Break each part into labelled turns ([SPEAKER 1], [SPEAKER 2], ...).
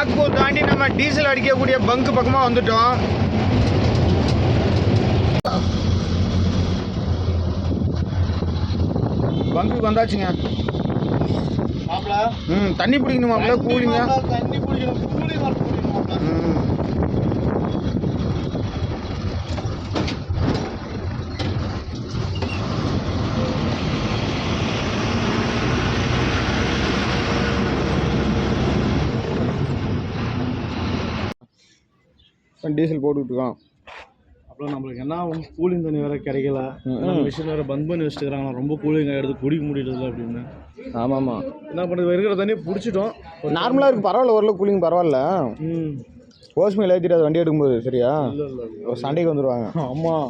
[SPEAKER 1] நாக்பூர் தாண்டி நம்ம டீசல் அடிக்கக்கூடிய பங்கு பக்கமாக வந்துட்டோம். பங்குக்கு வந்தாச்சுங்க. தண்ணி பிடிக்கணும் மாப்பிள்ள, கூலிங்க.
[SPEAKER 2] தண்ணி பிடிக்கணும், கூலிங்
[SPEAKER 1] டீசல் போட்டுக்கிட்டுருக்கான்.
[SPEAKER 2] அப்புறம் நம்மளுக்கு என்ன கூலிங் தண்ணி வேறு கிடைக்கல, மிஷின் வேறு பந்த் பண்ணி வச்சுக்கிறாங்க. ரொம்ப கூலிங் எடுத்து குடிக்க முடியல அப்படின்னு.
[SPEAKER 1] ஆமாம்,
[SPEAKER 2] என்ன பண்ணுறது, இருக்கிற தண்ணியை பிடிச்சிட்டோம்.
[SPEAKER 1] நார்மலாக இருக்குது, பரவாயில்ல, ஓரளவு கூலிங் பரவாயில்ல. ஓஸ்மில் ஏற்றிட்டு வண்டி எடுக்கும்போது சரியா ஒரு சண்டைக்கு வந்துடுவாங்க.
[SPEAKER 2] ஆமாம்,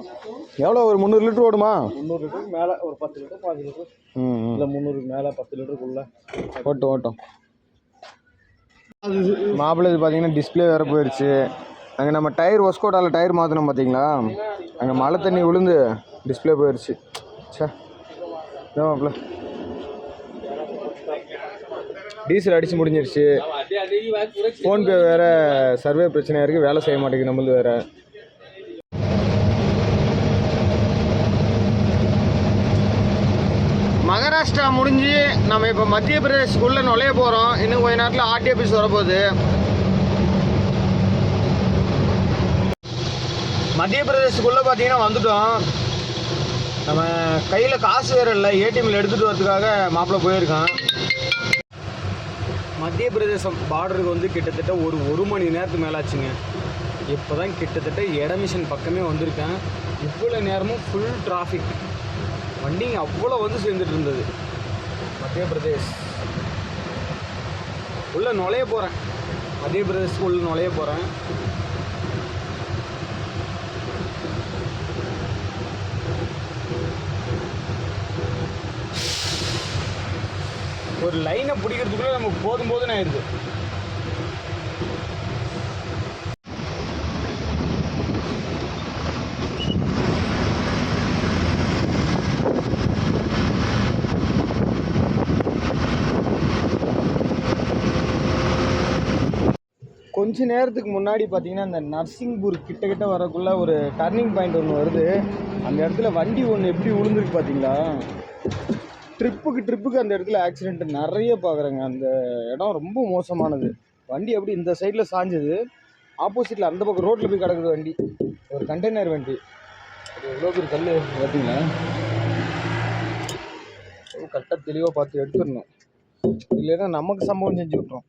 [SPEAKER 1] எவ்வளோ ஒரு 300 லிட்டர் ஓடுமா?
[SPEAKER 2] 300 லிட்டருக்கு மேலே, ஒரு 10 லிட்டர் 5 லிட்டர் இல்லை 300க்கு மேலே 10 லிட்டருக்குள்ளே
[SPEAKER 1] ஓட்டும். அது மாப்பிள்ளை இது பார்த்தீங்கன்னா டிஸ்பிளே வேறு போயிடுச்சு. அங்கே நம்ம டயர் ஒஸ்கோட்டாவில் டயர் மாற்றணும் பார்த்தீங்களா, அங்கே மழை தண்ணி விழுந்து டிஸ்பிளே போயிடுச்சு. சே மாப்பிள்ள டீசல் அடித்து முடிஞ்சிருச்சு. ஃபோன்பே வேறு சர்வே பிரச்சனையாக இருக்குது, வேலை செய்ய மாட்டேங்குது நம்மளது வேறு. மகாராஷ்டிரா முடிஞ்சு நம்ம இப்போ மத்திய பிரதேஷ்குள்ளே நுழைய போகிறோம். இன்னும் கொஞ்ச நேரத்தில் ஆர்டி ஆஃபீஸ் வரப்போகுது. மத்திய பிரதேசத்துக்குள்ளே பார்த்தீங்கன்னா வந்துட்டோம். நம்ம கையில் காசு வேறு இல்லை, ஏடிஎம்மில் எடுத்துகிட்டு வரதுக்காக மாப்பிள்ளை போயிருக்கான். மத்திய பிரதேசம் பார்டருக்கு வந்து கிட்டத்தட்ட ஒரு மணி நேரத்துக்கு மேலே ஆச்சுங்க. இப்போ தான் கிட்டத்தட்ட எடமிஷன் பக்கமே வந்திருக்கேன். இவ்வளோ நேரமும் ஃபுல் டிராஃபிக், வண்டிங்க அவ்வளோ வந்து சேர்ந்துட்டு இருந்தது. மத்திய பிரதேஷ் உள்ளே நுழைய போகிறேன், மத்திய பிரதேஷ்க்கு உள்ளே நுழைய போகிறேன். ஒரு லைனை பிடிக்கிறதுக்குள்ளே நமக்கு போதும்னு ஆயிடுது. கொஞ்ச நேரத்துக்கு முன்னாடி பார்த்தீங்கன்னா இந்த நர்சிங்பூர் கிட்ட வரக்குள்ள ஒரு டர்னிங் பாயிண்ட் ஒன்று வருது. அந்த இடத்துல வண்டி ஒன்று எப்படி விழுந்துருக்கு பார்த்தீங்களா. ட்ரிப்புக்கு அந்த இடத்துல ஆக்சிடென்ட் நிறைய பார்க்குறேங்க. அந்த இடம் ரொம்ப மோசமானது. வண்டி அப்படி இந்த சைடில் சாஞ்சது, ஆப்போசிட்டில் அந்த பக்கம் ரோட்டில் போய் கிடக்குது வண்டி. ஒரு கண்டெய்னர் வண்டி, அது எவ்வளோ பேர் கல் பார்த்தீங்களா. கரெக்டாக தெளிவாக பார்த்து எடுத்துடணும், இல்லைன்னா நமக்கு சம்பவம் செஞ்சு விட்றோம்.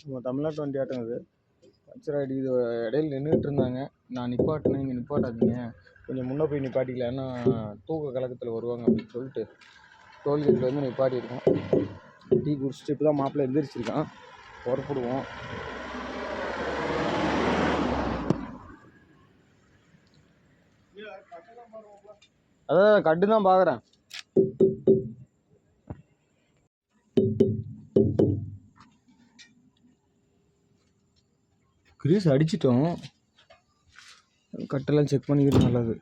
[SPEAKER 1] நம்ம தமிழ்நாட்டு வண்டி ஆட்டுனது பஞ்சர் அடிக்குது. இடையில நின்றுட்டு இருந்தாங்க, நான் நிப்பாட்டினேன், இங்கே நிப்பாட்டாதீங்க, கொஞ்சம் முன்னே போய் நிப்பாட்டிக்கல, ஏன்னா தூக்க கலக்கத்தில் வருவாங்க அப்படின்னு சொல்லிட்டு டோல்கேட்டில் வந்து நிப்பாட்டியிருக்கோம். டீ குடிச்சிட்டு இப்போ தான் மாப்பிள்ளை எந்திரிச்சிருக்கான், புறப்படுவோம். அதான் கட்டு தான் பார்க்குறேன். கிரீஸ் அடிச்சிட்டோம், கட்டெல்லாம் செக் பண்ணிக்கிட்டு நல்லது.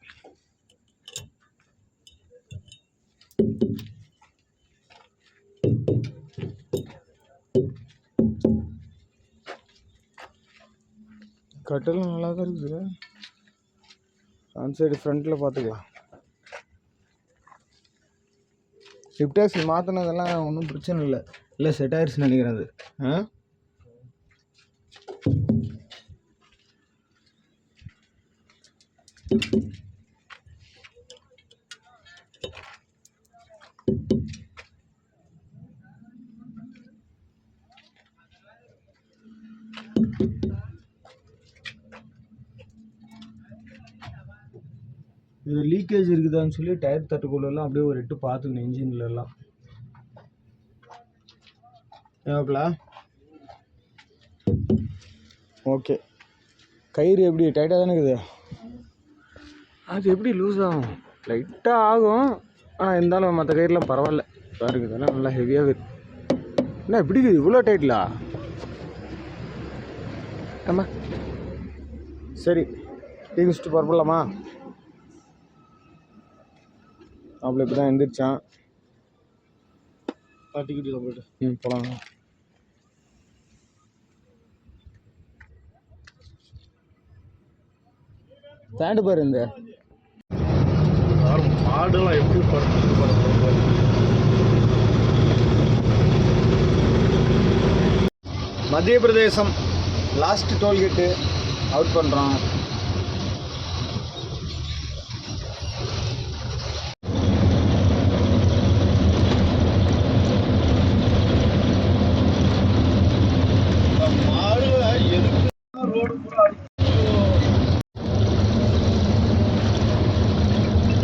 [SPEAKER 1] கட்டெல்லாம் நல்லா தான் இருக்குது. ஃப்ரண்ட் சைடு ஃப்ரண்ட்டில் பார்த்துக்கலாம். ஷிஃப்ட் ஆக்சில் மாற்றினதெல்லாம் ஒன்றும் பிரச்சனை இல்லை செட் ஆயிடுச்சுன்னு நினைக்கிறேன். அது இது லீக்கேஜ் இருக்குதான்னு சொல்லி டயர் தட்டுக்குள்ளெல்லாம் அப்படியே ஒரு எட்டு பார்த்துக்கணும் இன்ஜின்லலாம். ஏவாப்ல ஓகே, கயிறு எப்படி டைட்டாக தானே இருக்குது, அது எப்படி லூஸ் ஆகும், லைட்டாக ஆகும். ஆனால் இருந்தாலும் மற்ற கயிறுலாம் பரவாயில்ல, பாருங்க இதெல்லாம் நல்லா ஹெவியாக இருக்குது. என்ன இப்படி இருக்குது இவ்வளோ டைட்டிலா? ஆமாம் சரி, டீ குடிச்சிட்டு பரப்பலாமா? அப்படி இப்படி தான் எந்திரிச்சான்.
[SPEAKER 2] டிக்கெட்டில் போய்ட்டு
[SPEAKER 1] போகலாம். ஸ்டாண்டு பாரு இந்த
[SPEAKER 2] மாடுலாம் எப்படி படுத்து
[SPEAKER 1] மத்திய பிரதேசம் லாஸ்ட் டோல்கேட்டு அவுட் பண்ணுறோம்.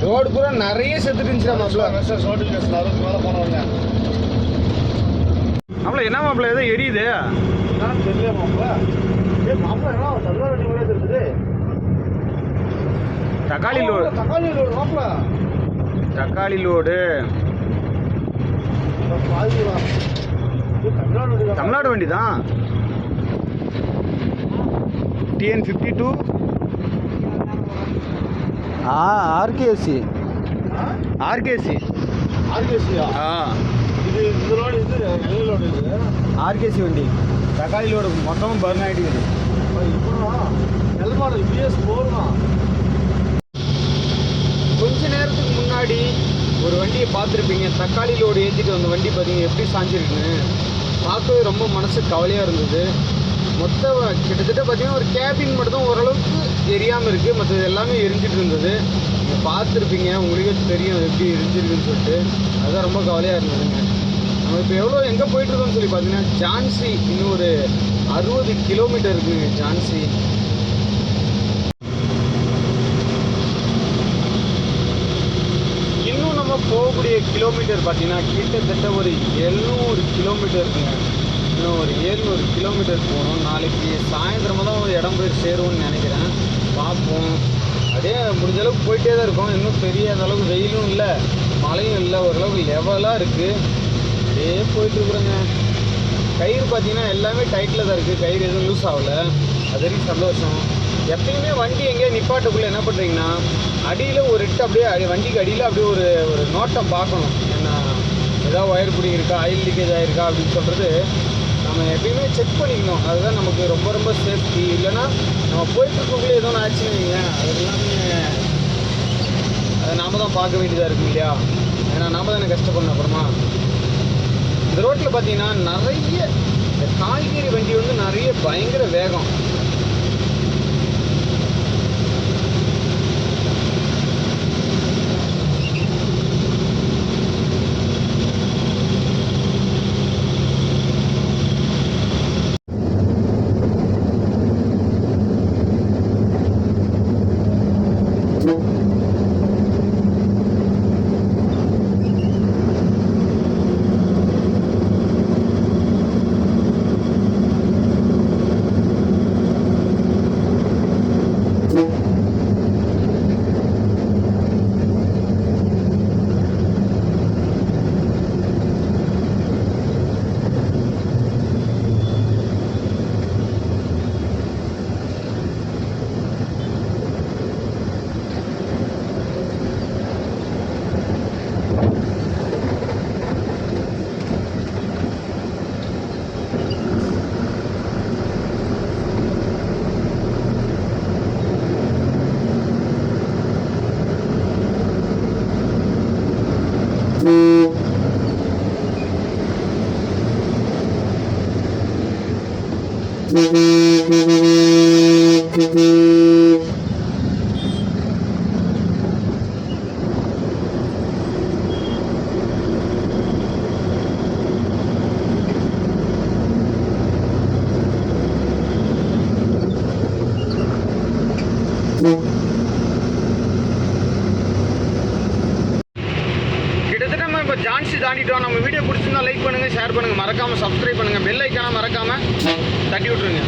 [SPEAKER 1] ரோடு பூரா நிறைய செத்துட்டு இருந்துச்சு
[SPEAKER 2] மேலே போனவங்க
[SPEAKER 1] மாப்பிள்ள என்ன மாப்பிள்ள ஏதோ எரியுது
[SPEAKER 2] தெரியல மாப்பிள்ள. மாப்பிள்ள என்ன தள்ளுவ வண்டி கூட இருக்குது.
[SPEAKER 1] தக்காளி லோடு
[SPEAKER 2] மாப்பிள்ள
[SPEAKER 1] தக்காளி லோடு தமிழ்நாடு வண்டி தான். TN52 ஆர்கேசி
[SPEAKER 2] இது இந்த ரோடு இது எல்லை ரோடு இது
[SPEAKER 1] ஆர்கேசி வண்டி தக்காளி லோடு மொத்தமும் பர்ன் ஆகிடுது.
[SPEAKER 2] இப்போ எல் மாடல் BS4 தான்.
[SPEAKER 1] கொஞ்ச நேரத்துக்கு முன்னாடி ஒரு வண்டியை பார்த்துருப்பீங்க. தக்காளி லோடு ஏற்றிட்டு வந்த வண்டி பார்த்தீங்க எப்படி சாஞ்சிருக்குன்னு. பார்க்கவே ரொம்ப மனசு கவலையாக இருந்தது. கிட்டத்தட்ட பார்த்தீங்கன்னா ஒரு கேபின் மட்டும் தான் ஓரளவுக்கு எரியாமல் இருக்குது. மற்றது எல்லாமே எரிஞ்சிட்டு இருந்தது. நீங்கள் பார்த்துருப்பீங்க, உங்களுக்கே தெரியும் எப்படி எரிஞ்சிருக்குன்னு சொல்லிட்டு. அதுதான் ரொம்ப கவலையாக இருந்ததுங்க. நம்ம இப்போ எவ்வளோ எங்கே போயிட்டுருக்கோம்னு சொல்லி பார்த்தீங்கன்னா ஜான்சி, இன்னும் ஒரு 60 கிலோமீட்டர் இருக்குங்க ஜான்சி. இன்னும் நம்ம போகக்கூடிய கிலோமீட்டர் பார்த்தீங்கன்னா கிட்டத்தட்ட ஒரு 700 கிலோமீட்டர் இருக்குங்க. இன்னும் ஒரு 700 கிலோமீட்டர் போகணும். நாளைக்கு சாயந்தரமாக தான் ஒரு இடம் போய் சேருவோம்னு நினைக்கிறேன். பார்ப்போம். அப்படியே முடிஞ்ச அளவுக்கு போயிட்டே தான் இருக்கோம். இன்னும் பெரிய அளவுக்கு வெயிலும் இல்லை, மழையும் இல்லை, ஓரளவுக்கு லெவலாக இருக்குது. அப்படியே போயிட்டுருக்குறேங்க. கயிறு பார்த்தீங்கன்னா எல்லாமே டைட்டில் தான் இருக்குது. கயிறு எதுவும் லூஸ் ஆகலை. அது வரைக்கும் சந்தோஷம். எப்பயுமே வண்டி எங்கேயோ நிப்பாட்டக்குள்ளே என்ன பண்ணுறீங்கன்னா அடியில் ஒரு இட்டு அப்படியே வண்டிக்கு அடியில் அப்படியே ஒரு நோட்டம் பார்க்கணும். ஏன்னா ஏதாவது ஒயர் பிடிங்கிருக்கா, ஆயில் லீக்கேஜ் ஆகிருக்கா அப்படின்னு சொல்கிறது நம்ம எப்பயுமே செக் பண்ணிக்கணும். அதுதான் நமக்கு ரொம்ப ரொம்ப சேஃப்டி. இல்லைன்னா நம்ம போயிட்டுருக்கக்குள்ளே ஏதோ ஒன்று ஆச்சுன்னு வைங்க, அது எல்லாமே அதை நாம் தான் பார்க்க வேண்டியதாக இருக்கும் இல்லையா. ஏன்னா நாம் தானே கஷ்டப்படணும். அப்புறமா இந்த ரோட்டில் பார்த்தீங்கன்னா நிறைய இந்த காய்கறி வண்டி வந்து நிறைய பயங்கர வேகம். கிட்டத்தட்ட நம்ம இப்போ ஜான்சி தாண்டிட்டோம். நம்ம வீடியோ பிடிச்சிருந்தா லைக் பண்ணுங்கள், ஷேர் பண்ணுங்கள், மறக்காமல் சப்ஸ்கிரைப் பண்ணுங்கள், பெல் ஐக்கான மறக்காமல் தட்டி விட்ருங்க.